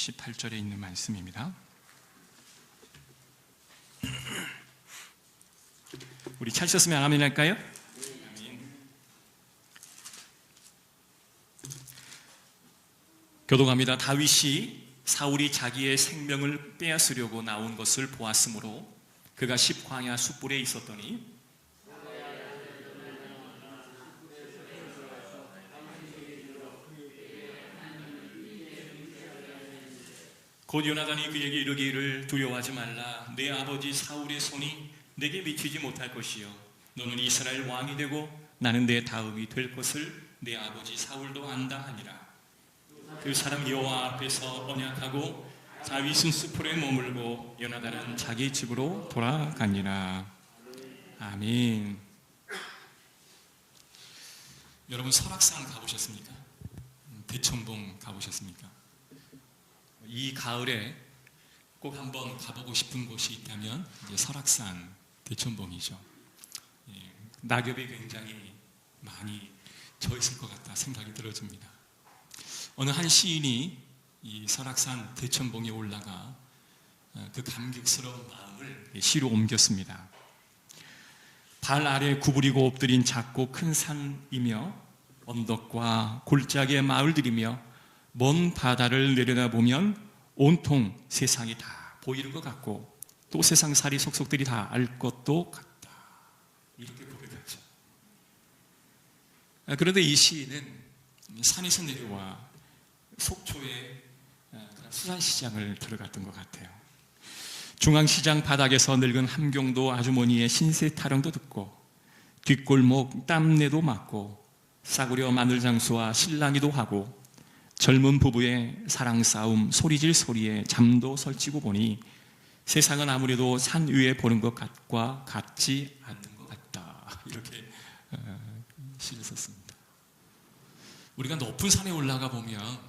18절에 있는 말씀입니다. 우리 찾으셨으면 아멘 할까요? 교독합니다. 다윗이 사울이 자기의 생명을 빼앗으려고 나온 것을 보았으므로 그가 십광야 숯불에 있었더니 곧 요나단이 그에게 이르기를 두려워하지 말라. 내 아버지 사울의 손이 내게 미치지 못할 것이요 너는 이스라엘 왕이 되고 나는 내 다음이 될 것을 내 아버지 사울도 안다 하니라. 그 사람 여호와 앞에서 언약하고 다윗은 숯불에 머물고 요나단은 자기 집으로 돌아가니라. 아멘. 여러분 설악산 가보셨습니까? 대천봉 가보셨습니까? 이 가을에 꼭 한번 가보고 싶은 곳이 있다면 이제 설악산 대천봉이죠. 낙엽이 굉장히 많이 져 있을 것 같다 생각이 들어집니다. 어느 한 시인이 이 설악산 대천봉에 올라가 그 감격스러운 마음을 시로 옮겼습니다. 발 아래 구부리고 엎드린 작고 큰 산이며 언덕과 골짜기의 마을들이며 먼 바다를 내려다보면 온통 세상이 다 보이는 것 같고 또 세상살이 속속들이 다 알 것도 같다. 이렇게 고백하죠. 그런데 이 시인은 산에서 내려와 속초의 수산시장을 들어갔던 것 같아요. 중앙시장 바닥에서 늙은 함경도 아주머니의 신세 타령도 듣고 뒷골목 땀내도 맡고 싸구려 마늘장수와 실랑이도 하고 젊은 부부의 사랑 싸움 소리질 소리에 잠도 설치고 보니 세상은 아무래도 산 위에 보는 것과 같지 않는 것 같다. 이렇게 시를 썼습니다. 우리가 높은 산에 올라가 보면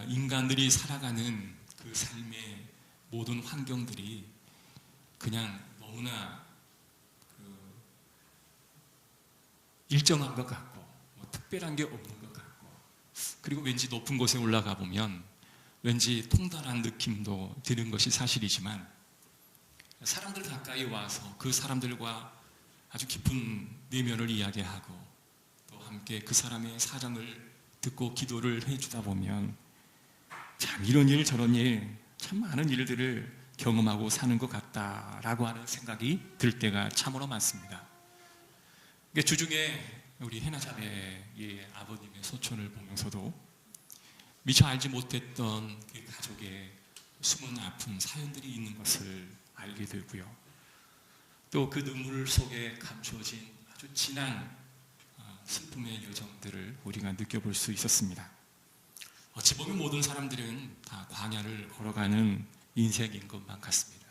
인간들이 살아가는 그 삶의 모든 환경들이 그냥 너무나 일정한 것 같고 뭐 특별한 게 없는 것 같고 그리고 왠지 높은 곳에 올라가 보면 왠지 통달한 느낌도 드는 것이 사실이지만 사람들 가까이 와서 그 사람들과 아주 깊은 내면을 이야기하고 또 함께 그 사람의 사정을 듣고 기도를 해주다 보면 참 이런 일 저런 일 참 많은 일들을 경험하고 사는 것 같다라고 하는 생각이 들 때가 참으로 많습니다. 주중에 우리 해나 자매의 아버님의 소천을 보면서도 미처 알지 못했던 그 가족의 숨은 아픈 사연들이 있는 것을 알게 되고요. 또 그 눈물 속에 감추어진 아주 진한 슬픔의 여정들을 우리가 느껴볼 수 있었습니다. 어찌 보면 모든 사람들은 다 광야를 걸어가는 인생인 것만 같습니다.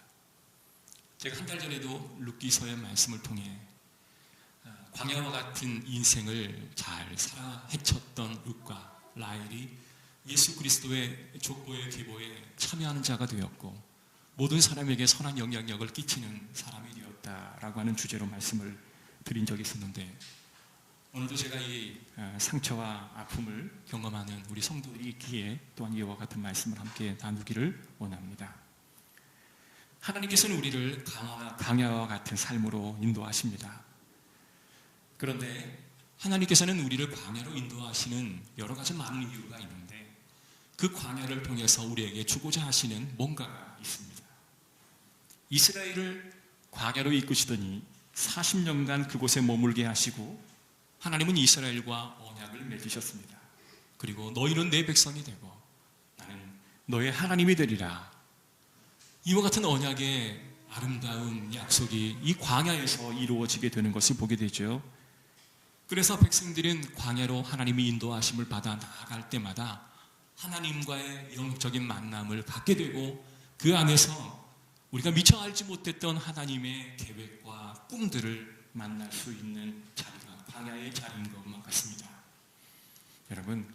제가 한 달 전에도 룻기서의 말씀을 통해 광야와 같은 인생을 잘 살아 헤쳤던 룻과 라헬이 예수 그리스도의 족보의 계보에 참여하는 자가 되었고 모든 사람에게 선한 영향력을 끼치는 사람이 되었다라고 하는 주제로 말씀을 드린 적이 있었는데 오늘도 제가 이 상처와 아픔을 경험하는 우리 성도들이 있기에 또한 이와 같은 말씀을 함께 나누기를 원합니다. 하나님께서는 우리를 광야와 같은 삶으로 인도하십니다. 그런데 하나님께서는 우리를 광야로 인도하시는 여러 가지 많은 이유가 있는데 그 광야를 통해서 우리에게 주고자 하시는 뭔가가 있습니다. 이스라엘을 광야로 이끄시더니 40년간 그곳에 머물게 하시고 하나님은 이스라엘과 언약을 맺으셨습니다. 그리고 너희는 내 백성이 되고 나는 너의 하나님이 되리라. 이와 같은 언약의 아름다운 약속이 이 광야에서 이루어지게 되는 것을 보게 되죠. 그래서 백성들은 광야로 하나님이 인도하심을 받아 나아갈 때마다 하나님과의 영적인 만남을 갖게 되고 그 안에서 우리가 미처 알지 못했던 하나님의 계획과 꿈들을 만날 수 있는 자리가 광야의 자리인 것만 같습니다. 여러분,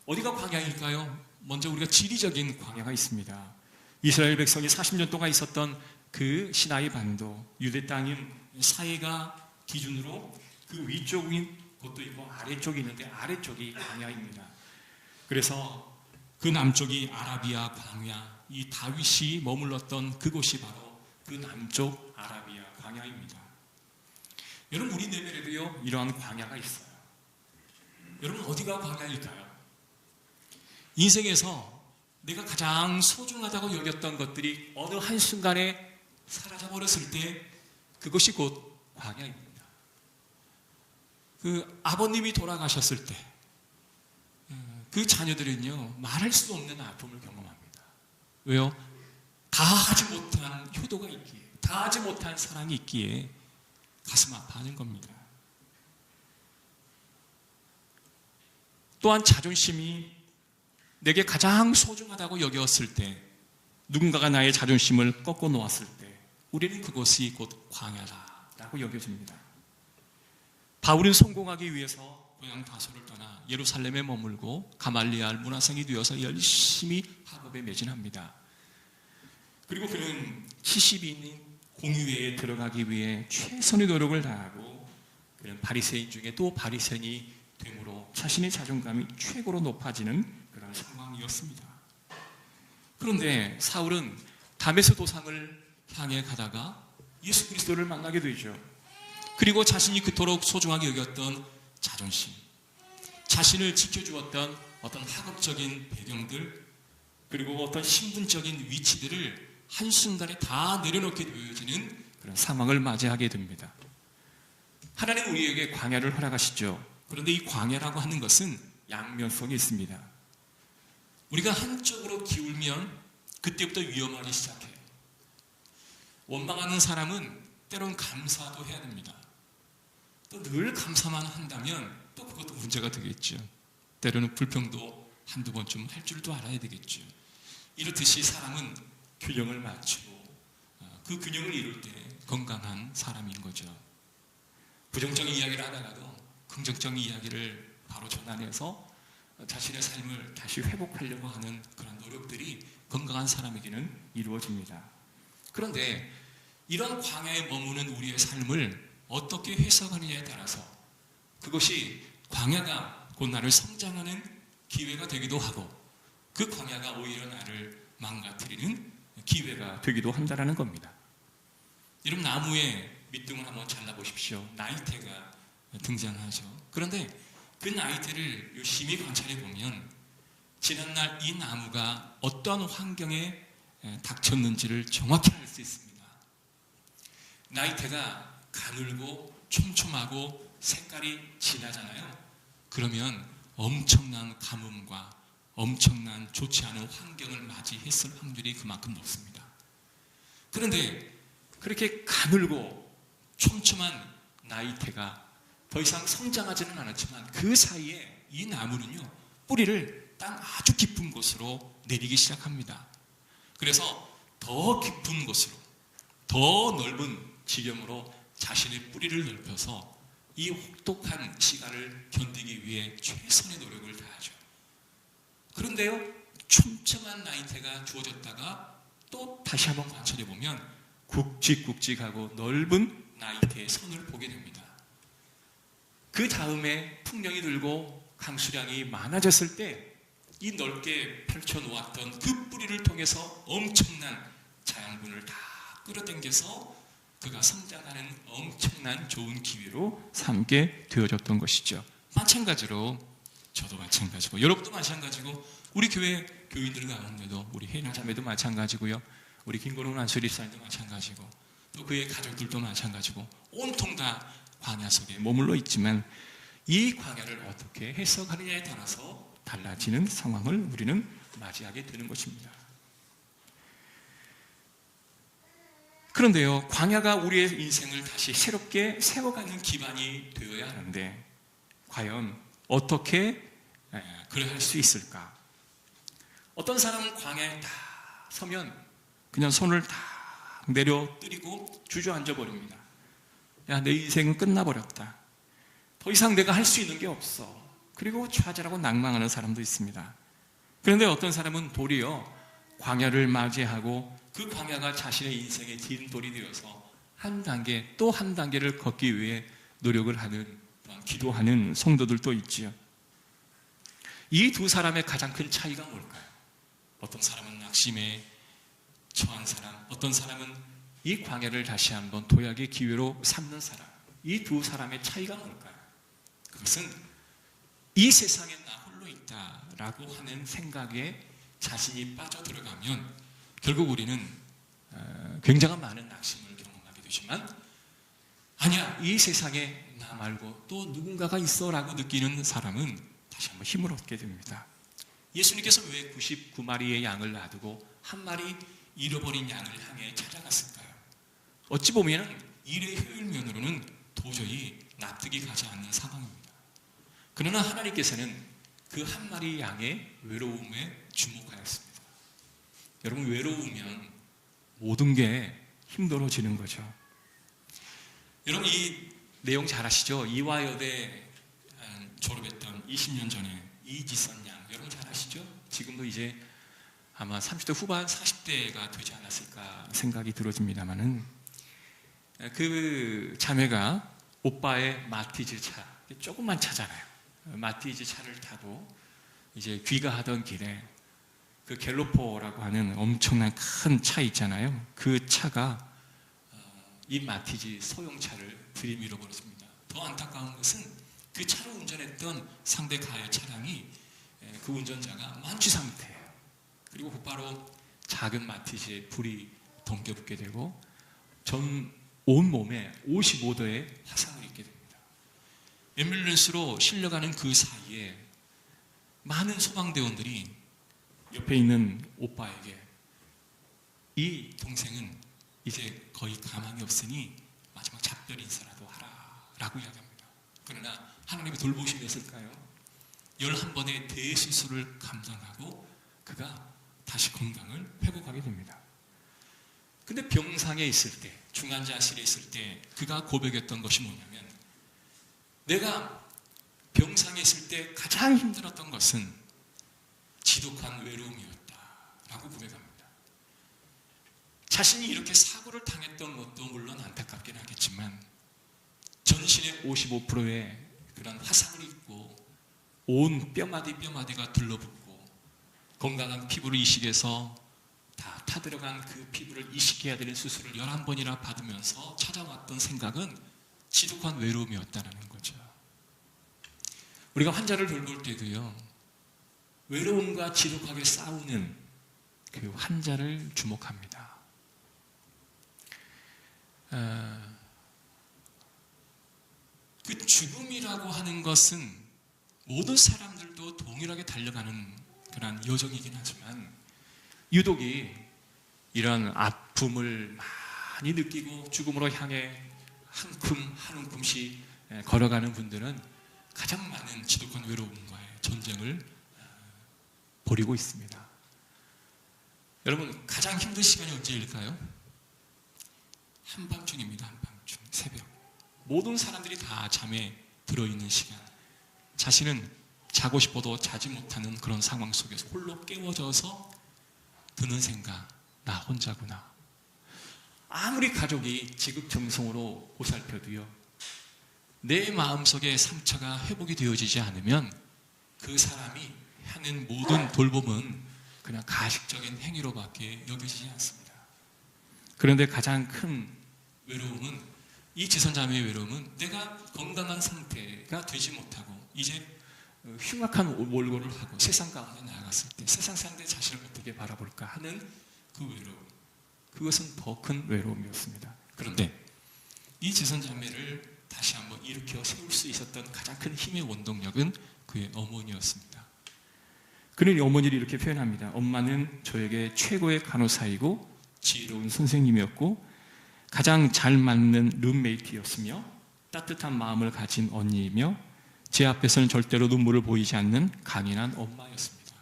어디가 광야일까요? 먼저 우리가 지리적인 광야가 있습니다. 이스라엘 백성이 40년 동안 있었던 그 시나이 반도, 유대 땅인 사해가 기준으로 그 위쪽인 곳도 있고 아래쪽이 있는데 아래쪽이 광야입니다. 그래서 그 남쪽이 아라비아 광야, 이 다윗이 머물렀던 그곳이 바로 그 남쪽 아라비아 광야입니다. 여러분, 우리 내면에도요 이러한 광야가 있어요. 여러분, 어디가 광야일까요? 인생에서 내가 가장 소중하다고 여겼던 것들이 어느 한순간에 사라져버렸을 때 그것이 곧 광야입니다. 그 아버님이 돌아가셨을 때 그 자녀들은요 말할 수 없는 아픔을 경험합니다. 왜요? 다 하지 못한 효도가 있기에, 다 하지 못한 사랑이 있기에 가슴 아파하는 겁니다. 또한 자존심이 내게 가장 소중하다고 여겼을 때, 누군가가 나의 자존심을 꺾어 놓았을 때 우리는 그것이 곧 광야다라고 여겨집니다. 바울은 성공하기 위해서 고향 다소를 떠나 예루살렘에 머물고 가말리알 문화생이 되어서 열심히 학업에 매진합니다. 그리고 그는 70인인 공의회에 들어가기 위해 최선의 노력을 다하고, 그는 바리새인 중에 또 바리새인이 되므로 자신의 자존감이 최고로 높아지는 그런 상황이었습니다. 그런데 사울은 다메스 도상을 향해 가다가 예수 그리스도를 만나게 되죠. 그리고 자신이 그토록 소중하게 여겼던 자존심, 자신을 지켜주었던 어떤 학업적인 배경들, 그리고 어떤 신분적인 위치들을 한순간에 다 내려놓게 되어지는 그런 상황을 맞이하게 됩니다. 하나님 우리에게 광야를 허락하시죠. 그런데 이 광야라고 하는 것은 양면성이 있습니다. 우리가 한쪽으로 기울면 그때부터 위험하기 시작해요. 원망하는 사람은 때론 감사도 해야 됩니다. 또 늘 감사만 한다면 또 그것도 문제가 되겠죠. 때로는 불평도 한두 번쯤 할 줄도 알아야 되겠죠. 이렇듯이 사람은 균형을 맞추고 그 균형을 이룰 때 건강한 사람인 거죠. 부정적인 이야기를 하다가도 긍정적인 이야기를 바로 전환해서 자신의 삶을 다시 회복하려고 하는 그런 노력들이 건강한 사람에게는 이루어집니다. 그런데 이런 광야에 머무는 우리의 삶을 어떻게 해석하느냐에 따라서 그것이 광야가 곧 나를 성장하는 기회가 되기도 하고, 그 광야가 오히려 나를 망가뜨리는 기회가 되기도 한다는 겁니다. 여러분, 나무에 밑둥을 한번 잘라보십시오. 나이테가 등장하죠. 그런데 그 나이테를 유심히 관찰해 보면 지난날 이 나무가 어떠한 환경에 닥쳤는지를 정확히 알 수 있습니다. 나이테가 가늘고 촘촘하고 색깔이 진하잖아요. 그러면 엄청난 가뭄과 엄청난 좋지 않은 환경을 맞이했을 확률이 그만큼 높습니다. 그런데 그렇게 가늘고 촘촘한 나이테가 더 이상 성장하지는 않았지만 그 사이에 이 나무는요 뿌리를 땅 아주 깊은 곳으로 내리기 시작합니다. 그래서 더 깊은 곳으로, 더 넓은 지경으로 자신의 뿌리를 넓혀서 이 혹독한 시간을 견디기 위해 최선의 노력을 다하죠. 그런데요, 촘촘한 나이테가 주어졌다가 또 다시 한번 관찰해 보면 굵직굵직하고 넓은 나이테의 선을 보게 됩니다. 그 다음에 풍령이 들고 강수량이 많아졌을 때 이 넓게 펼쳐놓았던 그 뿌리를 통해서 엄청난 자양분을 다 끌어당겨서 그가 성장하는 엄청난 좋은 기회로 삼게 되어졌던 것이죠. 마찬가지로 저도 마찬가지고 여러분도 마찬가지고 우리 교회 교인들 가운데도 우리 혜나 자매도 마찬가지고요. 우리 김건웅 안수리사님도 마찬가지고 또 그의 가족들도 마찬가지고 온통 다 광야 속에 머물러 있지만 이 광야를 어떻게 해석하느냐에 따라서 달라지는 상황을 우리는 맞이하게 되는 것입니다. 그런데요, 광야가 우리의 인생을 다시 새롭게 세워가는 기반이 되어야 하는데 과연 어떻게 그래 할 수 있을까? 어떤 사람은 광야에 다 서면 그냥 손을 다 내려뜨리고 주저앉아 버립니다. 야, 내 인생은 끝나버렸다. 더 이상 내가 할 수 있는 게 없어. 그리고 좌절하고 낭망하는 사람도 있습니다. 그런데 어떤 사람은 도리어 광야를 맞이하고 그 광야가 자신의 인생의 디딤돌이 되어서 한 단계 또 한 단계를 걷기 위해 노력을 하는, 기도하는 성도들도 있지요. 이 두 사람의 가장 큰 차이가 뭘까요? 어떤 사람은 낙심에 처한 사람, 어떤 사람은 이 광야를 다시 한번 도약의 기회로 삼는 사람. 이 두 사람의 차이가 뭘까요? 그것은 이 세상에 나 홀로 있다라고 하는 생각에 자신이 빠져들어가면 결국 우리는 굉장한 많은 낙심을 경험하게 되지만, 아니야, 이 세상에 나 말고 또 누군가가 있어라고 느끼는 사람은 다시 한번 힘을 얻게 됩니다. 예수님께서 왜 99마리의 양을 놔두고 한 마리 잃어버린 양을 향해 찾아갔을까요? 어찌 보면 일의 효율면으로는 도저히 납득이 가지 않는 상황입니다. 그러나 하나님께서는 그 한 마리 양의 외로움에 주목하였습니다. 여러분, 외로우면 모든 게 힘들어지는 거죠. 여러분, 이 내용 잘 아시죠? 이화여대 졸업했던 20년 전에 이지선 양, 여러분 잘 아시죠? 지금도 이제 아마 30대 후반 40대가 되지 않았을까 생각이 들어집니다만은, 그 자매가 오빠의 마티즈 차, 조금만 차잖아요. 마티즈 차를 타고 이제 귀가하던 길에 그 갤로퍼라고 하는 엄청난 큰 차 있잖아요. 그 차가 이 마티즈 소형차를 들이밀어 버렸습니다. 더 안타까운 것은 그 차를 운전했던 상대 가해 차량이 그 운전자가 만취 상태예요. 그리고 곧바로 작은 마티즈에 불이 덩겨붙게 되고 전 온몸에 55도의 화상을 입게 됩니다. 앰뷸런스로 실려가는 그 사이에 많은 소방대원들이 옆에 있는 오빠에게 이 동생은 이제 거의 가망이 없으니 마지막 작별 인사라도 하라 라고 이야기합니다. 그러나 하나님이 돌보시면서일까요? 11번의 대수술을 감당하고 그가 다시 건강을 회복하게 됩니다. 근데 병상에 있을 때, 중환자실에 있을 때 그가 고백했던 것이 뭐냐면, 내가 병상에 있을 때 가장 힘들었던 것은 지독한 외로움이었다 라고 고백합니다. 자신이 이렇게 사고를 당했던 것도 물론 안타깝긴 하겠지만 전신의 55%의 그런 화상을 입고 온 뼈마디가 들러붙고 건강한 피부를 이식해서 다 타들어간 그 피부를 이식해야 되는 수술을 11번이나 받으면서 찾아왔던 생각은 지독한 외로움이었다는 거죠. 우리가 환자를 돌볼 때도요, 외로움과 지독하게 싸우는 그 환자를 주목합니다. 그 죽음이라고 하는 것은 모든 사람들도 동일하게 달려가는 그런 여정이긴 하지만, 유독이 이런 아픔을 많이 느끼고 죽음으로 향해 한 움큼씩 걸어가는 분들은 가장 많은 지독한 외로움과의 전쟁을 벌이고 있습니다. 여러분, 가장 힘든 시간이 언제일까요? 한밤중입니다. 한밤중, 새벽. 모든 사람들이 다 잠에 들어있는 시간, 자신은 자고 싶어도 자지 못하는 그런 상황 속에서 홀로 깨워져서 드는 생각, 나 혼자구나. 아무리 가족이 지극정성으로 보살펴도요, 내 마음속의 상처가 회복이 되어지지 않으면 그 사람이 하는 모든 돌봄은 그냥 가식적인 행위로밖에 여겨지지 않습니다. 그런데 가장 큰 외로움은, 이 지선자매의 외로움은 내가 건강한 상태가 되지 못하고 이제 흉악한 몰골을 하고 세상 가운데 나아갔을 때 세상 사람들이 자신을 어떻게 바라볼까 하는 그 외로움, 그것은 더 큰 외로움이었습니다. 그런데 이 지선자매를 다시 한번 일으켜 세울 수 있었던 가장 큰 힘의 원동력은 그의 어머니였습니다. 그는 어머니를 이렇게 표현합니다. 엄마는 저에게 최고의 간호사이고 지혜로운 선생님이었고 가장 잘 맞는 룸메이트였으며 따뜻한 마음을 가진 언니이며 제 앞에서는 절대로 눈물을 보이지 않는 강인한 엄마였습니다.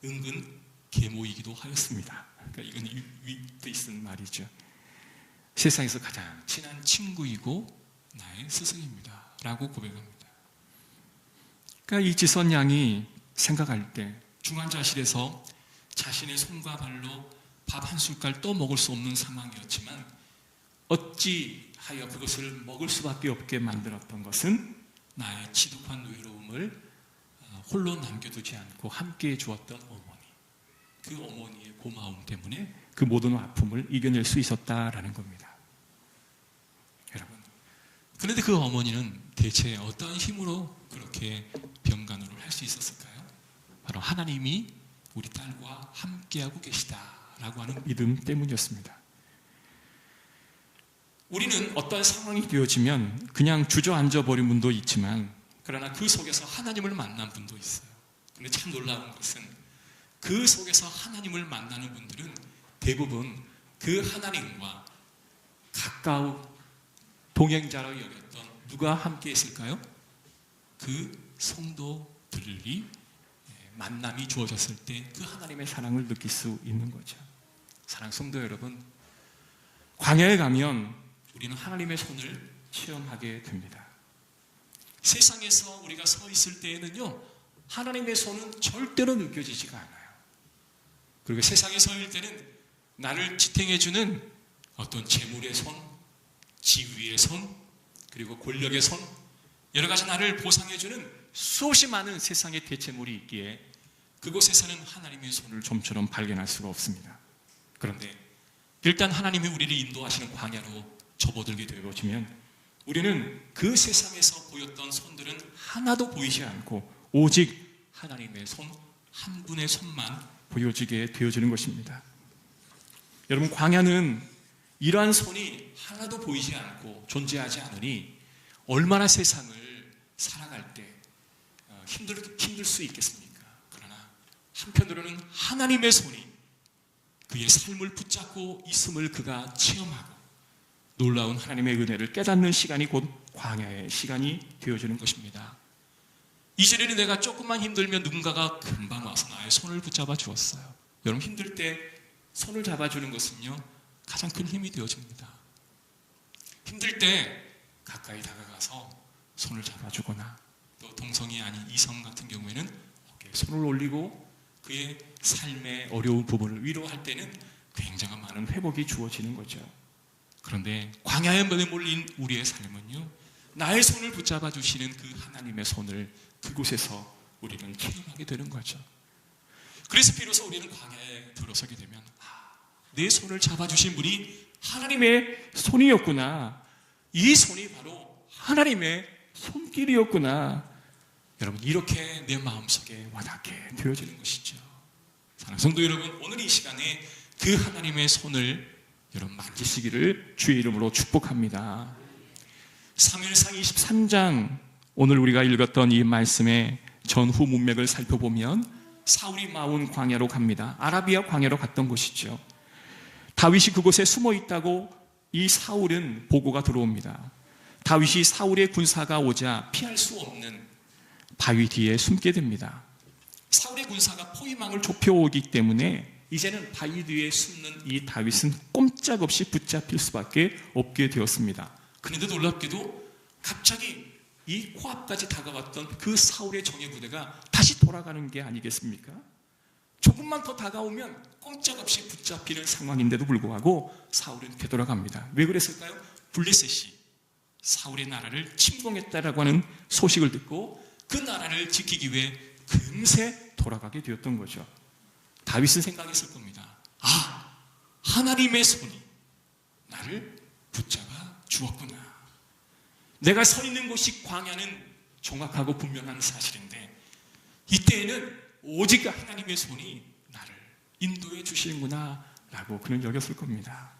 은근 계모이기도 하였습니다. 그러니까 이건 윗뜻 쓴 말이죠. 세상에서 가장 친한 친구이고 나의 스승입니다 라고 고백합니다. 그러니까 이 지선 양이 생각할 때 중환자실에서 자신의 손과 발로 밥 한 숟갈 또 먹을 수 없는 상황이었지만 어찌하여 그것을 먹을 수밖에 없게 만들었던 것은 나의 지독한 외로움을 홀로 남겨두지 않고 함께해 주었던 어머니. 그 어머니의 고마움 때문에 그 모든 아픔을 이겨낼 수 있었다라는 겁니다. 여러분, 그런데 그 어머니는 대체 어떤 힘으로 그렇게 병간호를 할 수 있었을까요? 바로 하나님이 우리 딸과 함께하고 계시다라고 하는 믿음 때문이었습니다. 우리는 어떤 상황이 되어지면 그냥 주저앉아 버린 분도 있지만, 그러나 그 속에서 하나님을 만난 분도 있어요. 근데 참 놀라운 것은 그 속에서 하나님을 만나는 분들은 대부분 그 하나님과 가까운 동행자로 여겼던 누가 함께 있을까요? 그 성도들이 만남이 주어졌을 때 그 하나님의 사랑을 느낄 수 있는 거죠. 사랑 성도 여러분, 광야에 가면 우리는 하나님의 손을 체험하게 됩니다. 세상에서 우리가 서 있을 때에는요, 하나님의 손은 절대로 느껴지지가 않아요. 그리고 세상에 서 있을 때는 나를 지탱해주는 어떤 재물의 손, 지위의 손, 그리고 권력의 손, 여러 가지 나를 보상해주는 수없이 많은 세상의 대체물이 있기에 그곳에서는 하나님의 손을 좀처럼 발견할 수가 없습니다. 그런데 일단 하나님이 우리를 인도하시는 광야로 접어들게 되어지면 우리는 그 세상에서 보였던 손들은 하나도 보이지 않고 오직 하나님의 손, 한 분의 손만 보여지게 되어지는 것입니다. 여러분, 광야는 이러한 손이 하나도 보이지 않고 존재하지 않으니 얼마나 세상을 살아갈 때 힘들 수 있겠습니까? 그러나 한편으로는 하나님의 손이 그의 삶을 붙잡고 있음을 그가 체험하고 놀라운 하나님의 은혜를 깨닫는 시간이 곧 광야의 시간이 되어지는 것입니다. 이전에는 내가 조금만 힘들면 누군가가 금방 와서 나의 손을 붙잡아 주었어요. 여러분, 힘들 때 손을 잡아주는 것은요, 가장 큰 힘이 되어집니다. 힘들 때 가까이 다가가서 손을 잡아주거나, 또 동성이 아닌 이성 같은 경우에는 어깨에 손을 올리고 그의 삶의 어려운 부분을 위로할 때는 굉장한 많은 회복이 주어지는 거죠. 그런데 광야에 몰린 우리의 삶은요, 나의 손을 붙잡아 주시는 그 하나님의 손을 그곳에서 우리는 체험하게 되는 거죠. 그래서 비로소 우리는 광야에 들어서게 되면 내 손을 잡아주신 분이 하나님의 손이었구나, 이 손이 바로 하나님의 손길이었구나, 여러분, 이렇게 내 마음속에 와닿게 되어지는 것이죠. 사랑하는 성도 여러분, 오늘 이 시간에 그 하나님의 손을 여러분 만지시기를 주의 이름으로 축복합니다. 사무엘상 23장, 오늘 우리가 읽었던 이 말씀의 전후 문맥을 살펴보면 사울이 마온 광야로 갑니다. 아라비아 광야로 갔던 곳이죠. 다윗이 그곳에 숨어 있다고 이 사울은 보고가 들어옵니다. 다윗이 사울의 군사가 오자 피할 수 없는 바위 뒤에 숨게 됩니다. 사울의 군사가 포위망을 좁혀오기 때문에 이제는 바위 뒤에 숨는 이 다윗은 꼼짝없이 붙잡힐 수밖에 없게 되었습니다. 그런데 놀랍게도 갑자기 이 코앞까지 다가왔던 그 사울의 정예 부대가 다시 돌아가는 게 아니겠습니까? 조금만 더 다가오면 꼼짝없이 붙잡히는 상황인데도 불구하고 사울은 되돌아갑니다. 왜 그랬을까요? 블레셋이 사울의 나라를 침공했다라고 하는 소식을 듣고 그 나라를 지키기 위해 금세 돌아가게 되었던 거죠. 다윗은 생각했을 겁니다. 하나님의 손이 나를 붙잡아 주었구나. 내가 서 있는 곳이 광야는 정확하고 분명한 사실인데 이때에는 오직 하나님의 손이 나를 인도해 주시는구나 라고 그는 여겼을 겁니다.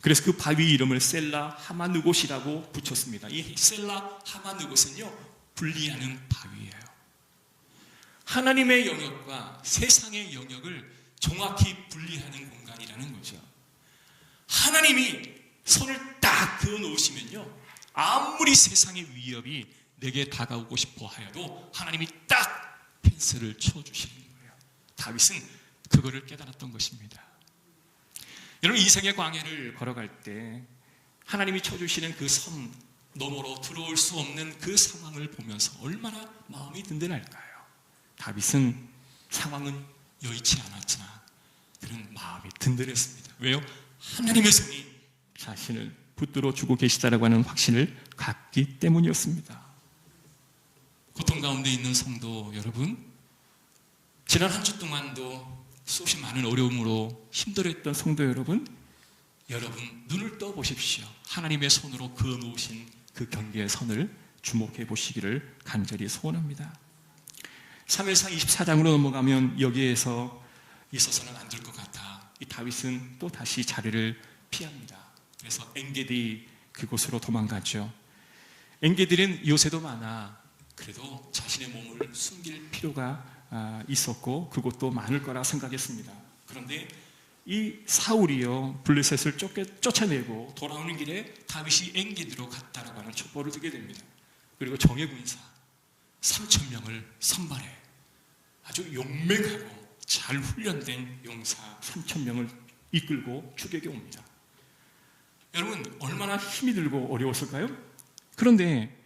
그래서 그 바위 이름을 셀라 하마느곳이라고 붙였습니다. 이 셀라 하마느곳은요, 분리하는 바위예요. 하나님의 영역과 세상의 영역을 정확히 분리하는 공간이라는 거죠. 하나님이 손을 딱 그어 놓으시면요, 아무리 세상의 위협이 내게 다가오고 싶어 하여도 하나님이 딱 펜스를 쳐주시는 거예요. 다윗은 그거를 깨달았던 것입니다. 여러분, 인생의 광야를 걸어갈 때 하나님이 쳐주시는 그 섬 너머로 들어올 수 없는 그 상황을 보면서 얼마나 마음이 든든할까요? 다윗은 상황은 여의치 않았으나 그런 마음이 든든했습니다. 왜요? 하나님의 손이 자신을 붙들어 주고 계시다라고 하는 확신을 갖기 때문이었습니다. 고통 가운데 있는 성도 여러분, 지난 한 주 동안도 수없이 많은 어려움으로 힘들어했던 성도 여러분, 여러분 눈을 떠 보십시오. 하나님의 손으로 그어놓으신 그 경계의 선을 주목해 보시기를 간절히 소원합니다. 사무엘상 24장으로 넘어가면 여기에서 있어서는 안 될 것 같아 이 다윗은 또 다시 자리를 피합니다. 그래서 엔게디 그곳으로 도망가죠. 엔게디는 요새도 많아 그래도 자신의 몸을 숨길 필요가 있었고 그곳도 많을 거라 생각했습니다. 그런데 이 사울이요 블레셋을 쫓아내고 돌아오는 길에 다윗이 엔게디로 갔다라고 하는 첩보를 듣게 됩니다. 그리고 정예 군사 3,000명을 선발해 아주 용맹하고 잘 훈련된 용사 3,000명을 이끌고 추격해 옵니다. 여러분 얼마나 힘이 들고 어려웠을까요? 그런데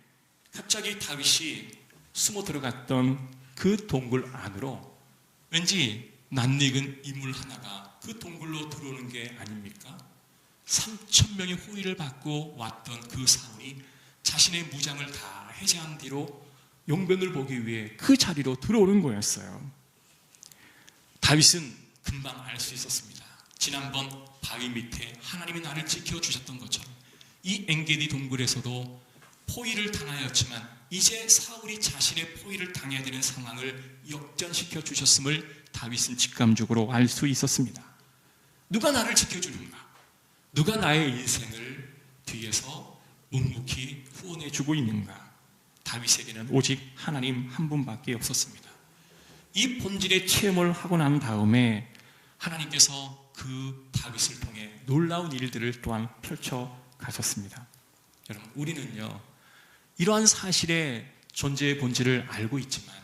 갑자기 다윗이 숨어 들어갔던 그 동굴 안으로 왠지 낯익은 인물 하나가 그 동굴로 들어오는 게 아닙니까? 3,000명의 호위를 받고 왔던 그 사울이 자신의 무장을 다 해제한 뒤로 용변을 보기 위해 그 자리로 들어오는 거였어요. 다윗은 금방 알 수 있었습니다. 지난번 바위 밑에 하나님이 나를 지켜주셨던 것처럼 이 엔게디 동굴에서도 포위를 당하였지만 이제 사울이 자신의 포위를 당해야 되는 상황을 역전시켜 주셨음을 다윗은 직감적으로 알 수 있었습니다. 누가 나를 지켜주는가? 누가 나의 인생을 뒤에서 묵묵히 후원해 주고 있는가? 다윗에게는 오직 하나님 한 분밖에 없었습니다. 이 본질의 체험을 하고 난 다음에 하나님께서 그 다윗을 통해 놀라운 일들을 또한 펼쳐 가셨습니다. 여러분 우리는요 이러한 사실의 존재의 본질을 알고 있지만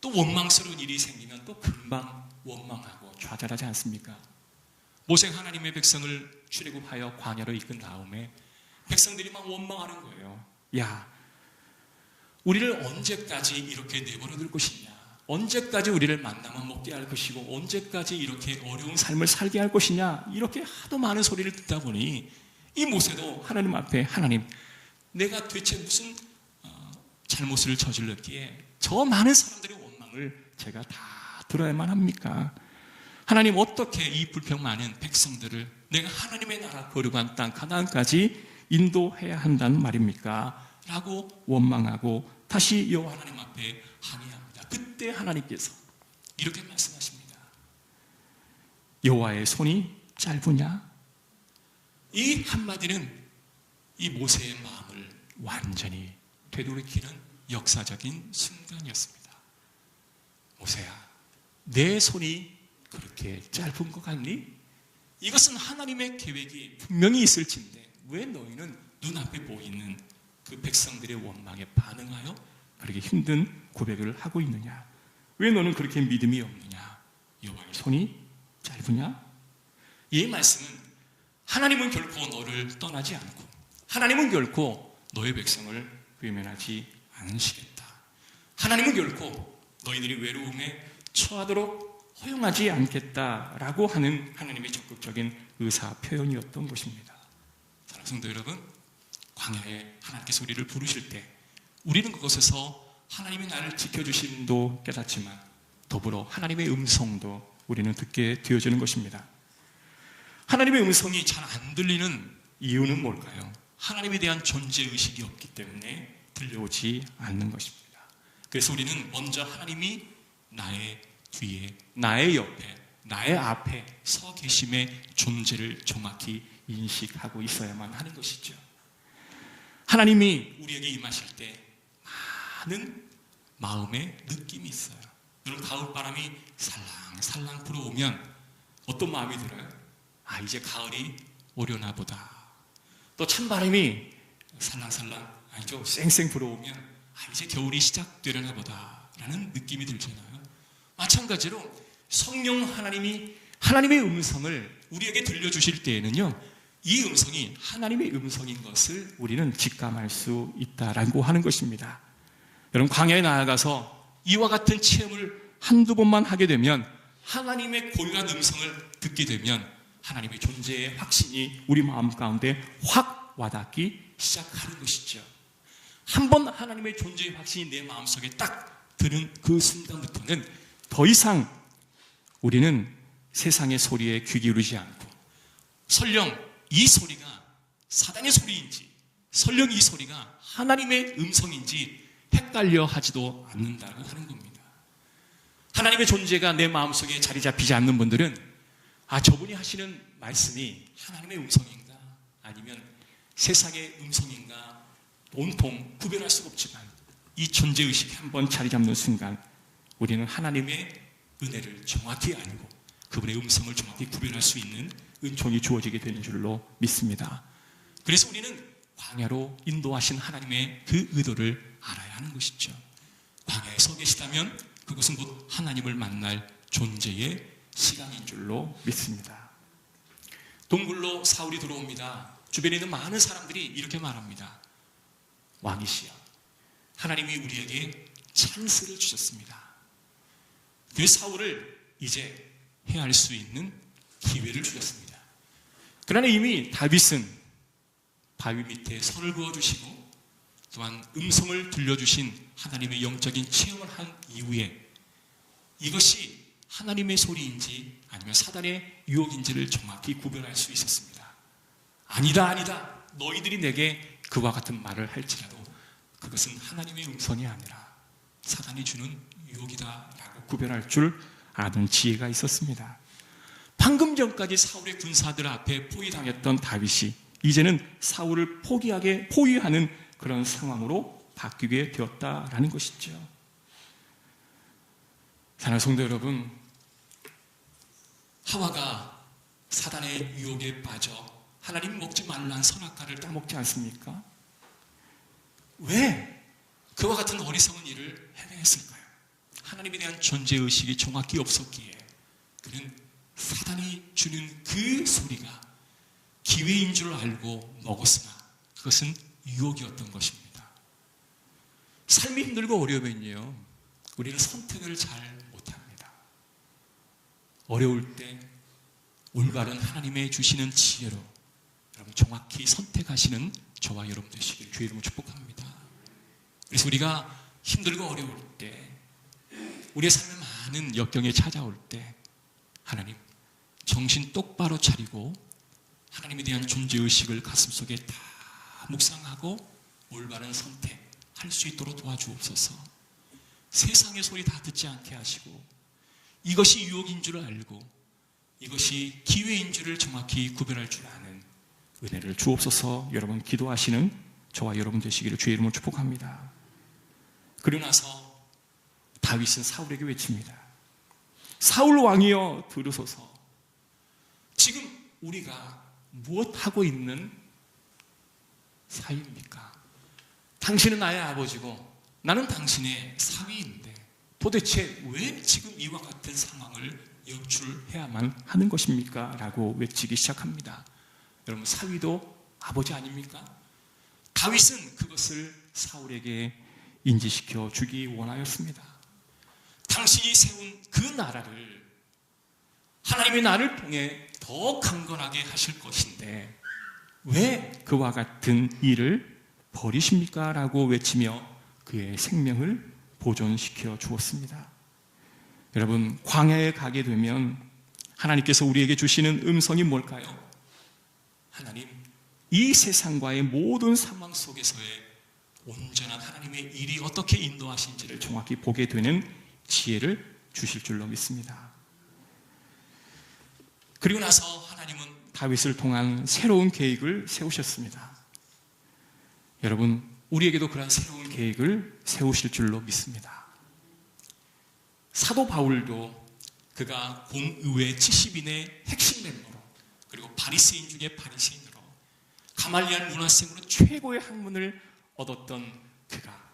또 원망스러운 일이 생기면 또 금방 원망하고 좌절하지 않습니까? 모세 하나님의 백성을 출애굽하여 광야로 이끈 다음에 백성들이 막 원망하는 거예요. 야, 우리를 언제까지 이렇게 내버려 둘 것이냐? 언제까지 우리를 만나면 먹게 할 것이고 언제까지 이렇게 어려운 삶을 살게 할 것이냐? 이렇게 하도 많은 소리를 듣다 보니 이 모세도 하나님 앞에 하나님 내가 대체 무슨 잘못을 저질렀기에 저 많은 사람들의 원망을 제가 다 들어야만 합니까? 하나님 어떻게 이 불평 많은 백성들을 내가 하나님의 나라 거룩한 땅 가나안까지 인도해야 한다는 말입니까? 라고 원망하고 다시 여호와 하나님 앞에 항의합니다. 그때 하나님께서 이렇게 말씀하십니다. 여호와의 손이 짧으냐? 이 한마디는 이 모세의 마음을 완전히 되돌이키는 역사적인 순간이었습니다. 모세야, 내 손이 그렇게 짧은 것 같니? 이것은 하나님의 계획이 분명히 있을진데 왜 너희는 눈앞에 보이는 그 백성들의 원망에 반응하여 그렇게 힘든 고백을 하고 있느냐? 왜 너는 그렇게 믿음이 없느냐? 여호와의 손이 짧으냐? 이 말씀은 하나님은 결코 너를 떠나지 않고 하나님은 결코 너의 백성을 외면하지 않으시겠다. 하나님은 결코 너희들이 외로움에 처하도록 허용하지 않겠다라고 하는 하나님의 적극적인 의사 표현이었던 것입니다. 사랑하는 성도 여러분, 광야에 하나님께서 우리를 부르실 때 우리는 그곳에서 하나님이 나를 지켜주심도 깨닫지만 더불어 하나님의 음성도 우리는 듣게 되어지는 것입니다. 하나님의 음성이 잘 안 들리는 이유는 뭘까요? 하나님에 대한 존재의식이 없기 때문에 들려오지 않는 것입니다. 그래서 우리는 먼저 하나님이 나의 뒤에, 나의 옆에, 나의 앞에 서 계심의 존재를 정확히 인식하고 있어야만 하는 것이죠. 하나님이 우리에게 임하실 때 많은 마음의 느낌이 있어요. 여러분 가을바람이 살랑살랑 불어오면 어떤 마음이 들어요? 아, 이제 가을이 오려나 보다. 또 찬바람이 살랑살랑 아니죠, 쌩쌩 불어오면 아, 이제 겨울이 시작되려나 보다 라는 느낌이 들잖아요. 마찬가지로 성령 하나님이 하나님의 음성을 우리에게 들려주실 때에는요, 이 음성이 하나님의 음성인 것을 우리는 직감할 수 있다라고 하는 것입니다. 여러분 광야에 나아가서 이와 같은 체험을 한두 번만 하게 되면, 하나님의 고유한 음성을 듣게 되면 하나님의 존재의 확신이 우리 마음 가운데 확 와닿기 시작하는 것이죠. 한번 하나님의 존재의 확신이 내 마음속에 딱 드는 그 순간부터는 더 이상 우리는 세상의 소리에 귀 기울이지 않고 설령 이 소리가 사단의 소리인지 설령 이 소리가 하나님의 음성인지 헷갈려 하지도 않는다고 하는 겁니다. 하나님의 존재가 내 마음속에 자리 잡히지 않는 분들은 저분이 하시는 말씀이 하나님의 음성인가 아니면 세상의 음성인가 온통 구별할 수가 없지만 이 존재의식이 한번 자리 잡는 순간 우리는 하나님의 은혜를 정확히 알고 그분의 음성을 정확히 구별할 수 있는 은총이 주어지게 되는 줄로 믿습니다. 그래서 우리는 광야로 인도하신 하나님의 그 의도를 알아야 하는 것이죠. 광야에 서 계시다면 그것은 곧 하나님을 만날 존재의 시간인 줄로 믿습니다. 동굴로 사울이 들어옵니다. 주변에 있는 많은 사람들이 이렇게 말합니다. 왕이시여, 하나님이 우리에게 찬스를 주셨습니다. 그 사울을 이제 해할 수 있는 기회를 주셨습니다. 그러나 이미 다윗은 바위 밑에 설을 그어주시고 또한 음성을 들려주신 하나님의 영적인 체험을 한 이후에 이것이 하나님의 소리인지 아니면 사단의 유혹인지를 정확히 구별할 수 있었습니다. 아니다. 너희들이 내게 그와 같은 말을 할지라도 그것은 하나님의 음성이 아니라 사단이 주는 유혹이다 라고 구별할 줄 아는 지혜가 있었습니다. 방금 전까지 사울의 군사들 앞에 포위당했던 다윗이 이제는 사울을 포위하는 그런 상황으로 바뀌게 되었다라는 것이죠. 사랑하는 성도 여러분, 하와가 사단의 유혹에 빠져 하나님 먹지 말라는 선악과를 따먹지 않습니까? 왜 그와 같은 어리석은 일을 행했을까요? 하나님에 대한 존재의식이 정확히 없었기에 그는 사단이 주는 그 소리가 기회인 줄 알고 먹었으나 그것은 유혹이었던 것입니다. 삶이 힘들고 어려우면요, 우리는 선택을 잘 못합니다. 어려울 때 올바른 하나님의 주시는 지혜로 여러분 정확히 선택하시는 저와 여러분 되시길 주의 이름으로 축복합니다. 그래서 우리가 힘들고 어려울 때, 우리의 삶에 많은 역경이 찾아올 때 하나님 정신 똑바로 차리고 하나님에 대한 존재의식을 가슴속에 다 묵상하고 올바른 선택할 수 있도록 도와주옵소서. 세상의 소리 다 듣지 않게 하시고 이것이 유혹인 줄 알고 이것이 기회인 줄을 정확히 구별할 줄 아는 은혜를 주옵소서. 여러분 기도하시는 저와 여러분 되시기를 주의 이름으로 축복합니다. 그리고 나서 다윗은 사울에게 외칩니다. 사울 왕이여 들으소서. 지금 우리가 무엇하고 있는 사이입니까? 당신은 나의 아버지고 나는 당신의 사위인데 도대체 왜 지금 이와 같은 상황을 연출해야만 하는 것입니까? 라고 외치기 시작합니다. 여러분 사위도 아버지 아닙니까? 다윗은 그것을 사울에게 인지시켜 주기 원하였습니다. 당신이 세운 그 나라를 하나님이 나를 통해 더 강건하게 하실 것인데 왜 그와 같은 일을 버리십니까? 라고 외치며 그의 생명을 보존시켜 주었습니다. 여러분 광야에 가게 되면 하나님께서 우리에게 주시는 음성이 뭘까요? 하나님, 이 세상과의 모든 상황 속에서의 온전한 하나님의 일이 어떻게 인도하신지를 정확히 보게 되는 지혜를 주실 줄로 믿습니다. 그리고 나서 하나님은 다윗을 통한 새로운 계획을 세우셨습니다. 여러분 우리에게도 그런 새로운 계획을 세우실 줄로 믿습니다. 사도 바울도 그가 공의회 70인의 핵심 멤버로 그리고 바리새인 중에 바리새인으로 가말리알 문화생으로 최고의 학문을 얻었던 그가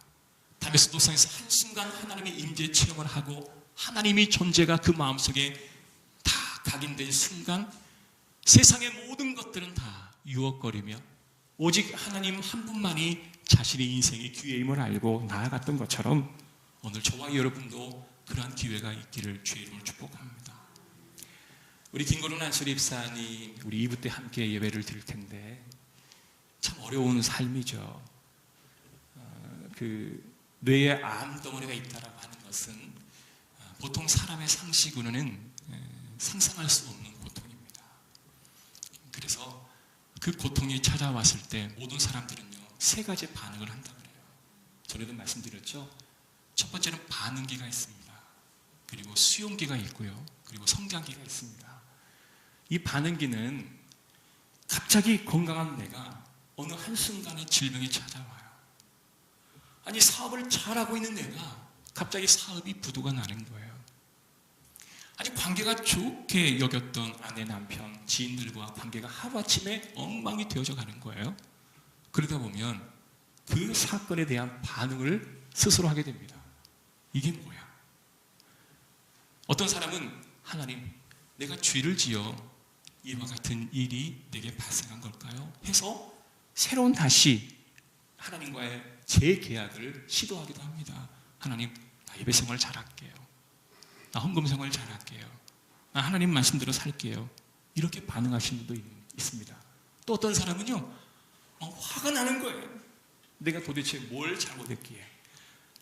다메스 도상에서 한순간 하나님의 임재 체험을 하고 하나님의 존재가 그 마음속에 다 각인된 순간 세상의 모든 것들은 다 유혹거리며 오직 하나님 한 분만이 자신의 인생의 기회임을 알고 나아갔던 것처럼 오늘 저와 여러분도 그러한 기회가 있기를 주의 이름으로 축복합니다. 우리 김건훈 안수리 입사님 우리 2부 때 함께 예배를 드릴 텐데 참 어려운 삶이죠. 그 뇌에 암덩어리가 있다라고 하는 것은 보통 사람의 상식으로는 상상할 수 없는 고통입니다. 그래서 그 고통이 찾아왔을 때 모든 사람들은요, 세 가지 반응을 한다 그래요. 전에도 말씀드렸죠. 첫 번째는 반응기가 있습니다. 그리고 수용기가 있고요. 그리고 성장기가 있습니다. 이 반응기는 갑자기 건강한 내가 어느 한순간에 질병이 찾아와요. 아니, 사업을 잘하고 있는 내가 갑자기 사업이 부도가 나는 거예요. 아니, 관계가 좋게 여겼던 아내, 남편, 지인들과 관계가 하루아침에 엉망이 되어져 가는 거예요. 그러다 보면 그 사건에 대한 반응을 스스로 하게 됩니다. 이게 뭐야? 어떤 사람은 하나님, 내가 죄를 지어 이와 같은 일이 내게 발생한 걸까요? 해서 새로운 다시 하나님과의 재계약을 시도하기도 합니다. 하나님, 나 예배 생활 잘할게요. 나 헌금 생활 잘할게요. 나 하나님 말씀대로 살게요. 이렇게 반응하시는 분도 있습니다. 또 어떤 사람은요, 화가 나는 거예요. 내가 도대체 뭘 잘못했기에,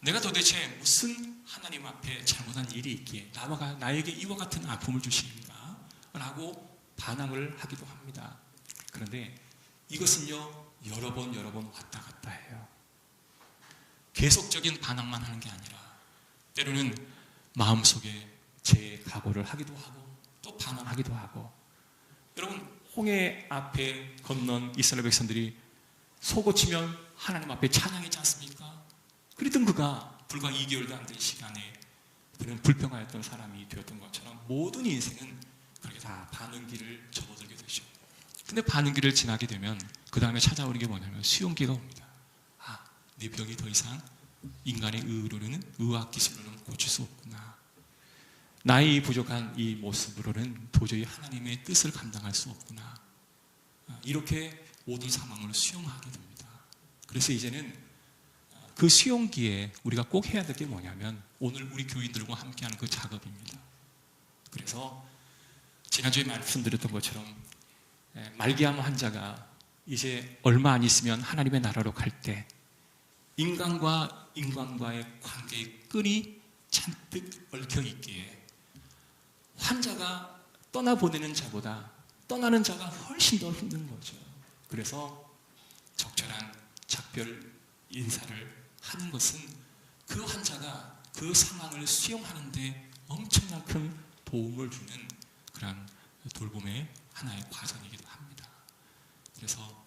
내가 도대체 무슨 하나님 앞에 잘못한 일이 있기에 나에게 이와 같은 아픔을 주시는가 라고 반항을 하기도 합니다. 그런데 이것은요, 여러 번 왔다 갔다 해요. 계속적인 반항만 하는 게 아니라 때로는 마음속에 재각오를 하기도 하고 또 반항하기도 하고. 여러분, 홍해 앞에 건넌 이스라엘 백성들이 속고치면 하나님 앞에 찬양했지 않습니까? 그랬던 그가 불과 2개월도 안 된 시간에 그는 불평하였던 사람이 되었던 것처럼 모든 인생은 그렇게 다 반응기를 접어들게 되죠. 근데 반응기를 지나게 되면 그 다음에 찾아오는 게 뭐냐면 수용기가 옵니다. 내 병이 더 이상 인간의 의로는, 의학 기술로는 고칠 수 없구나. 나의 부족한 이 모습으로는 도저히 하나님의 뜻을 감당할 수 없구나. 이렇게 모든 상황을 수용하게 됩니다. 그래서 이제는 그 수용기에 우리가 꼭 해야 될 게 뭐냐면 오늘 우리 교인들과 함께하는 그 작업입니다. 그래서 지난주에 말씀드렸던 것처럼 말기암 환자가 이제 얼마 안 있으면 하나님의 나라로 갈 때 인간과 인간과의 관계의 끈이 잔뜩 얽혀 있기에 환자가 떠나보내는 자보다 떠나는 자가 훨씬 더 힘든 거죠. 그래서 적절한 작별 인사를 하는 것은 그 환자가 그 상황을 수용하는 데 엄청난 큰 도움을 주는 그런 돌봄의 하나의 과정이기도 합니다. 그래서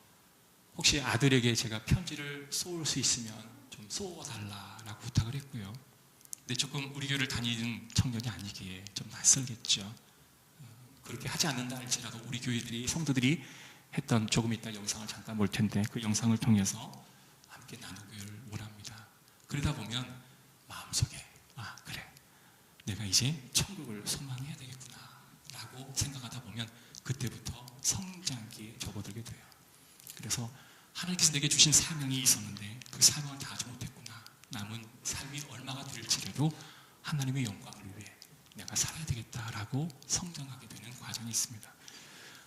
혹시 아들에게 제가 편지를 쏘을 수 있으면 좀 쏘아달라고 부탁을 했고요. 근데 조금 우리 교회를 다니는 청년이 아니기에 좀 낯설겠죠. 그렇게 하지 않는다 할지라도 우리 교회들이, 성도들이 했던 조금 이따 영상을 잠깐 볼 텐데 그 영상을 통해서 함께 나누기를 원합니다. 그러다 보면 마음속에 그래, 내가 이제 천국을 소망해야 되겠구나 라고 생각하다 보면 그때부터 성장기에 접어들게 돼요. 그래서 하나님께서 내게 주신 사명이 있었는데 그 사명을 다 하지 못했구나. 남은 삶이 얼마가 될지라도 하나님의 영광을 위해 내가 살아야 되겠다라고 성장하게 되는 과정이 있습니다.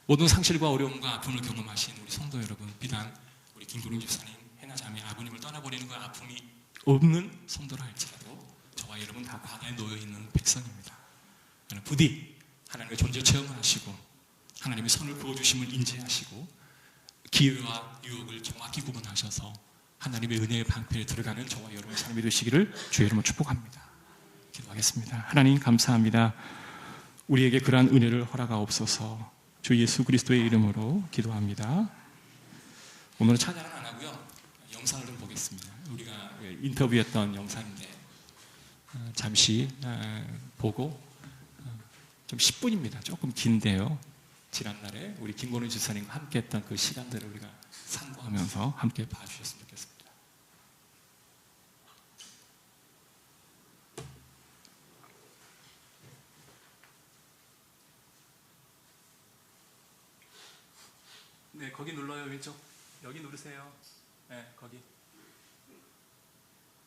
모든 상실과 어려움과 아픔을 경험하신 우리 성도 여러분, 비단 우리 김구룡 집사님, 해나 자매 아버님을 떠나버리는 그 아픔이 없는 성도라 할지라도 저와 여러분 다 광야에 놓여있는 백성입니다. 부디 하나님의 존재 체험을 하시고 하나님의 손을 부어주심을 인지하시고 기회와 유혹을 정확히 구분하셔서 하나님의 은혜의 방패에 들어가는 저와 여러분의 삶이 되시기를 주의 이름으로 축복합니다. 기도하겠습니다. 하나님 감사합니다. 우리에게 그러한 은혜를 허락하옵소서. 주 예수 그리스도의 이름으로 기도합니다. 오늘은 찬양은 안 하고요, 영상을 좀 보겠습니다. 우리가 인터뷰했던 영상인데 잠시 보고 좀 10분입니다. 조금 긴데요. 지난날에 우리 김건희 지사님과 함께 했던 그 시간들을 우리가 상고하면서 함께 봐주셨으면 좋겠습니다. 네, 거기 눌러요. 왼쪽. 여기 누르세요. 네, 거기.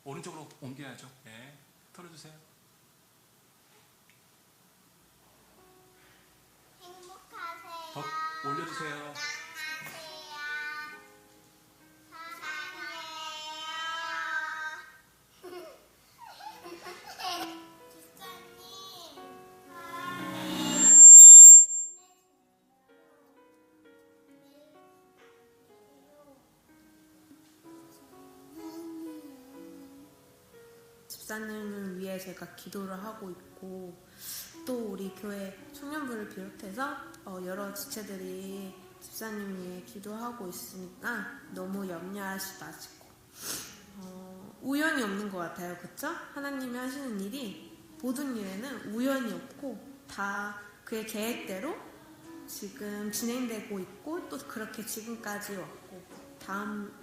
오른쪽으로 옮겨야죠. 네, 털어주세요. 더 올려주세요. 집사님을 위해 제가 기도를 하고 있고, 또 우리 교회 청년부를 비롯해서 여러 지체들이 집사님 위해 기도하고 있으니까 너무 염려하지 마시고, 우연이 없는 것 같아요. 그쵸? 하나님이 하시는 일이 모든 일에는 우연이 없고 다 그의 계획대로 지금 진행되고 있고, 또 그렇게 지금까지 왔고, 다음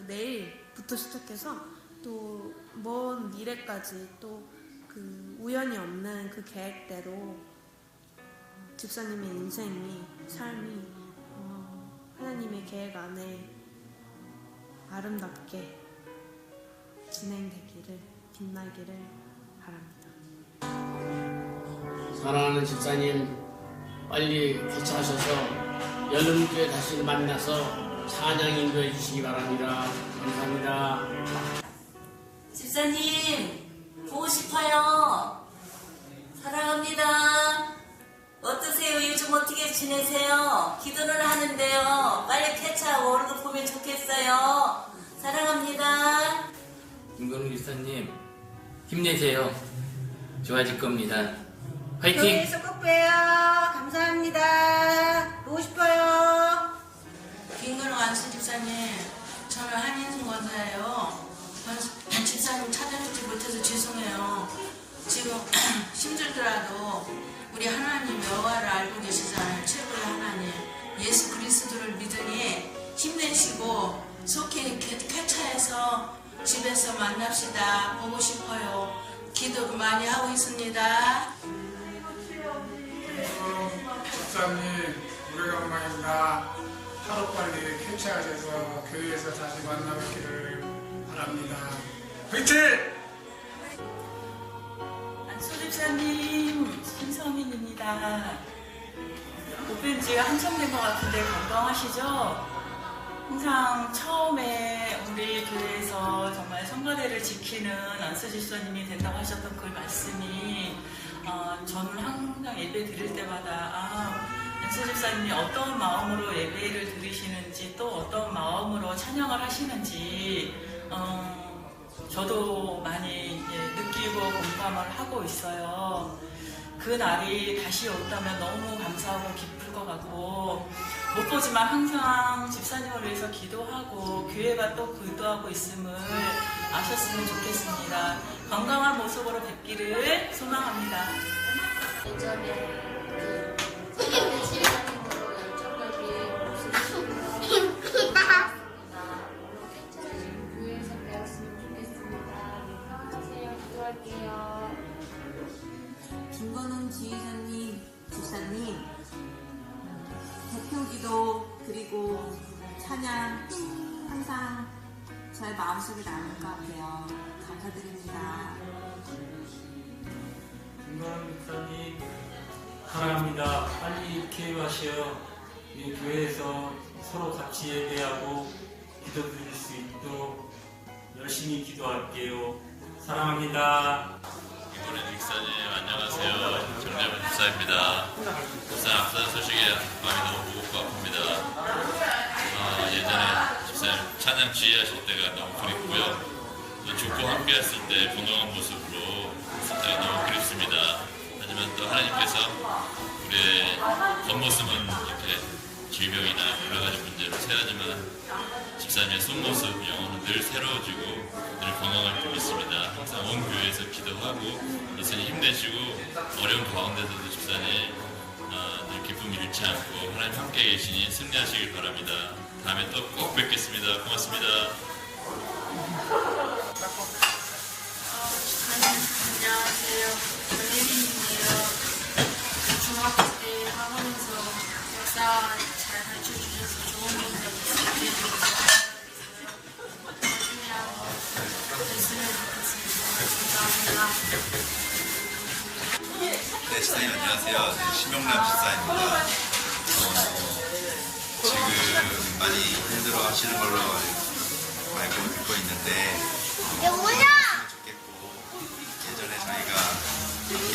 내일부터 시작해서 또 먼 미래까지 또 그 우연이 없는 그 계획대로 집사님의 인생이, 삶이 하나님의 계획 안에 아름답게 진행되기를, 빛나기를 바랍니다. 사랑하는 집사님, 빨리 개최하셔서 여름주에 다시 만나서 찬양 인도해 주시기 바랍니다. 감사합니다. 집사님 보고 싶어요. 사랑합니다. 어떠세요? 요즘 어떻게 지내세요? 기도를 하는데요. 빨리 쾌차하고 얼굴 보면 좋겠어요. 사랑합니다. 김건우 집사님 힘내세요. 좋아질 겁니다. 화이팅! 교회에서 꼭 봬요. 감사합니다. 보고 싶어요. 김건우 안수 집사님, 저는 한인승원사예요. 집사님 찾아뵙지 못해서 죄송해요. 지금 힘들더라도 우리 하나님 여호와를 알고 계시잖아요. 최고의 하나님 예수 그리스도를 믿으니 힘내시고 속히 쾌차해서 집에서 만납시다. 보고 싶어요. 기도 많이 하고 있습니다. 집사님 오래간만입니다. 하루빨리 쾌차하셔서 교회에서 다시 만나뵙기를 바랍니다. 화이팅! 안수 집사님, 신성인입니다. 못 뵌 지가 한참 된 것 같은데 건강하시죠? 항상 처음에 우리 교회에서 정말 성가대를 지키는 안수 집사님이 된다고 하셨던 그 말씀이 저는 항상 예배 드릴 때마다 안수 집사님이 어떤 마음으로 예배를 드리시는지, 또 어떤 마음으로 찬양을 하시는지 저도 많이 느끼고 공감을 하고 있어요. 그 날이 다시 온다면 너무 감사하고 기쁠 것 같고, 못 보지만 항상 집사님을 위해서 기도하고 교회가 또 기도하고 있음을 아셨으면 좋겠습니다. 건강한 모습으로 뵙기를 소망합니다. 예전에 성경의 지휘자님으로 열정적인 모습을 교회에서 배웠으면 좋겠습니다. 평안하세요. 기도할게요. 김건웅 지휘자님, 집사님, 대표기도 그리고 찬양 항상 저의 마음속에 남을 것 같아요. 감사드립니다. 김건웅 목사님 사랑합니다. 빨리 개입하시어 이 교회에서 서로 같이 예배하고 기도드릴 수 있도록 열심히 기도할게요. 사랑합니다. 김건웅 목사님 안녕하세요. 정재문 집사입니다. 집사님 앞선 소식에 마음이 너무 무겁고 아픕니다. 예전에 집사님 찬양 지휘하실 때가 너무 그립고요. 또 죽고 함께 했을 때 건강한 모습으로 있을 때가 너무 그립습니다. 하지만 또 하나님께서 우리의 겉모습은 이렇게 질병이나 여러 가지 문제로 새하지만 집사님의 속모습, 영혼은 늘 새로워지고 늘 건강할 줄 믿습니다. 항상 온 교회에서 기도하고 이선이 힘내시고 어려운 가운데서도 집사님 늘 기쁨 잃지 않고 하나님 함께 계시니 승리하시길 바랍니다. 다음에 또 꼭 뵙겠습니다. 고맙습니다. 안녕하세요. 전예린이에요. 중학교 때 학원에서 역사 잘 가르쳐 주셔서 좋은 분들 있어요. 나중에 한번 됐으면 좋겠습니다. 감사합니다. 네, 집사님 안녕하세요. 심영남 집사입니다. 지금 많이 힘들어 하시는 걸로 알고 듣고 있는데 좋겠고, 예전에 저희가 함께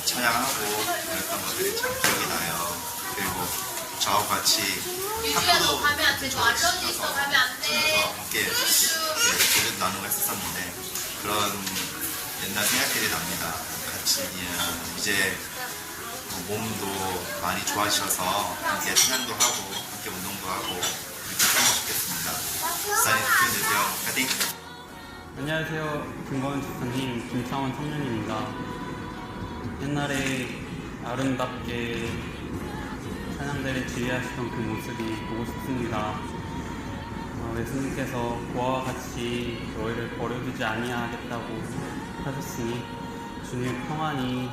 찬양하고 그랬던 것들이 참 기억이 나요. 그리고 저하고 같이 학교도 다니셔서 함께 교제 나누고 했었는데, 그런 옛날 생각들이 납니다. 같이 이제 몸도 많이 좋아지셔서 함께 찬양도 하고 함께 운동도 하고 이렇게 하면 좋겠습니다. 집사님 기도해주세요. 파이팅! 안녕하세요. 김건은 집사님, 김창원 청년입니다. 옛날에 아름답게 찬양대를 지휘하시던 그 모습이 보고 싶습니다. 예수님께서 그와 같이 너희를 버려두지 아니하겠다고 하셨으니 주님의 평안이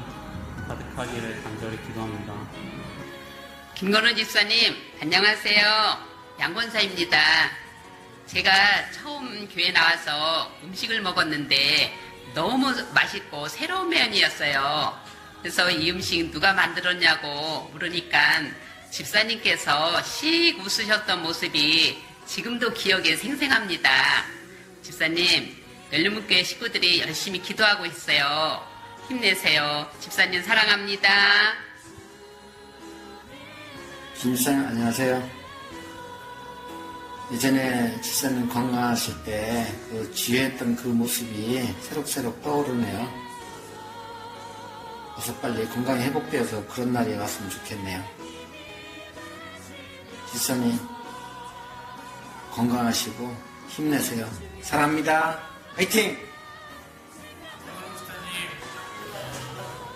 가득하기를 간절히 기도합니다. 김건우 집사님, 안녕하세요. 양권사입니다. 제가 처음 교회 나와서 음식을 먹었는데 너무 맛있고 새로운 면이었어요. 그래서 이 음식 누가 만들었냐고 물으니까 집사님께서 씩 웃으셨던 모습이 지금도 기억에 생생합니다. 집사님, 멜루문교회 식구들이 열심히 기도하고 있어요. 힘내세요. 집사님 사랑합니다. 김집사님 안녕하세요. 예전에 집사님 건강하실 때 그 지혜했던 그 모습이 새록새록 떠오르네요. 어서 빨리 건강이 회복되어서 그런 날이 왔으면 좋겠네요. 집사님 건강하시고 힘내세요. 사랑합니다. 화이팅!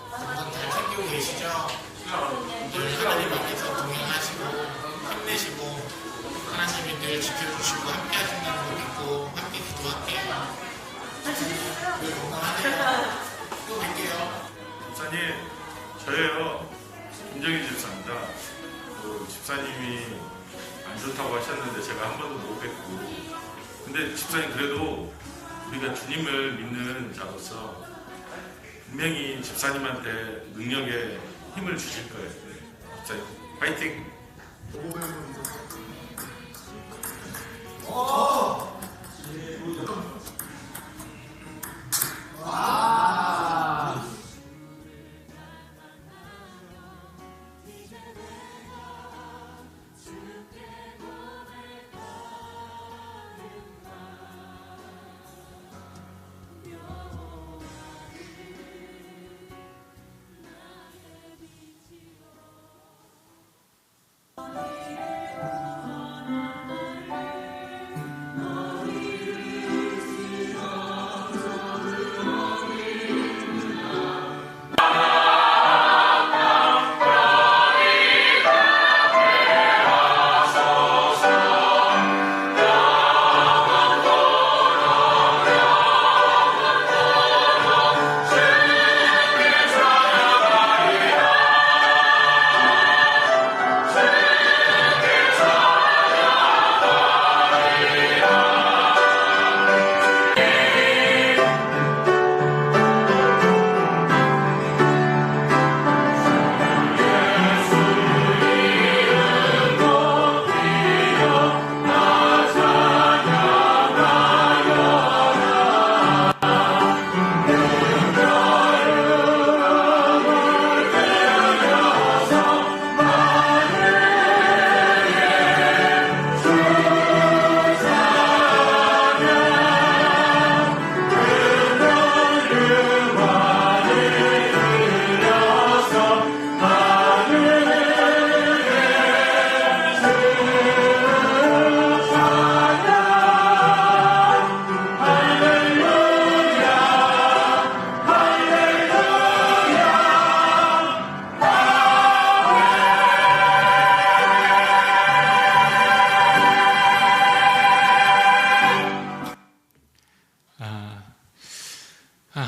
건강 잘 챙기고 계시죠? 늘 하나님 앞에서 동행하시고 힘내시고 하나님이 늘 지켜주시고 함께 하신다는 걸 믿고 함께 기도할게요. 늘 건강하세요. 또 뵐게요. 집사님, 저예요. 김정희 집사입니다. 집사님이 안 좋다고 하셨는데 제가 한 번도 못 뵙고, 근데 집사님 그래도 우리가 주님을 믿는 자로서 분명히 집사님한테 능력에 힘을 주실 거예요. 집사님 파이팅!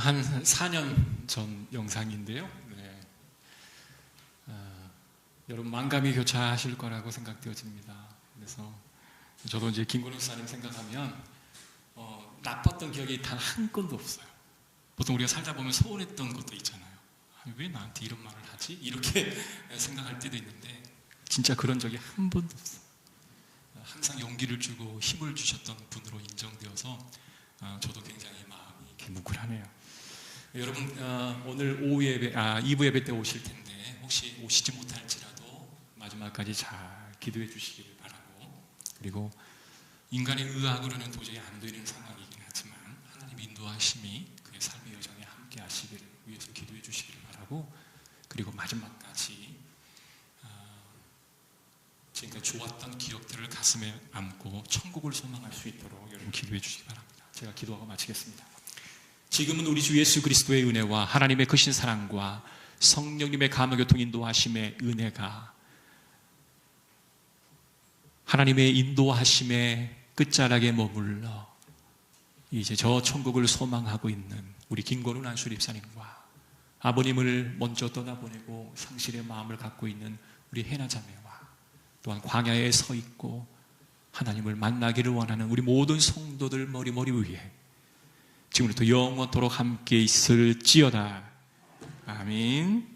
한 4년 전 영상인데요. 네. 여러분 만감이 교차하실 거라고 생각되어집니다. 그래서 저도 이제 김건우 목사님 생각하면 나빴던 기억이 단 한 건도 없어요. 보통 우리가 살다 보면 서운했던 것도 있잖아요. 왜 나한테 이런 말을 하지? 이렇게 생각할 때도 있는데 진짜 그런 적이 한 번도 없어요. 항상 용기를 주고 힘을 주셨던 분으로 인정되어서 저도 굉장히 마음이 이렇게 뭉클하네요. 여러분 오늘 오후 예배, 2부 예배 때 오실 텐데 혹시 오시지 못할지라도 마지막까지 잘 기도해 주시기를 바라고, 그리고 인간의 의학으로는 도저히 안 되는 상황이긴 하지만 하나님의 인도하심이 그의 삶의 여정에 함께 하시기를 위해서 기도해 주시기를 바라고, 그리고 마지막까지 지금까지 좋았던 기억들을 가슴에 안고 천국을 소망할 수 있도록 여러분 기도해 주시기 바랍니다. 제가 기도하고 마치겠습니다. 지금은 우리 주 예수 그리스도의 은혜와 하나님의 크신 사랑과 성령님의 감화교통 인도하심의 은혜가 하나님의 인도하심의 끝자락에 머물러 이제 저 천국을 소망하고 있는 우리 김건우 안수립사님과 아버님을 먼저 떠나보내고 상실의 마음을 갖고 있는 우리 해나 자매와 또한 광야에 서 있고 하나님을 만나기를 원하는 우리 모든 성도들 머리 위에 지금부터 영원토록 함께 있을지어다. 아멘.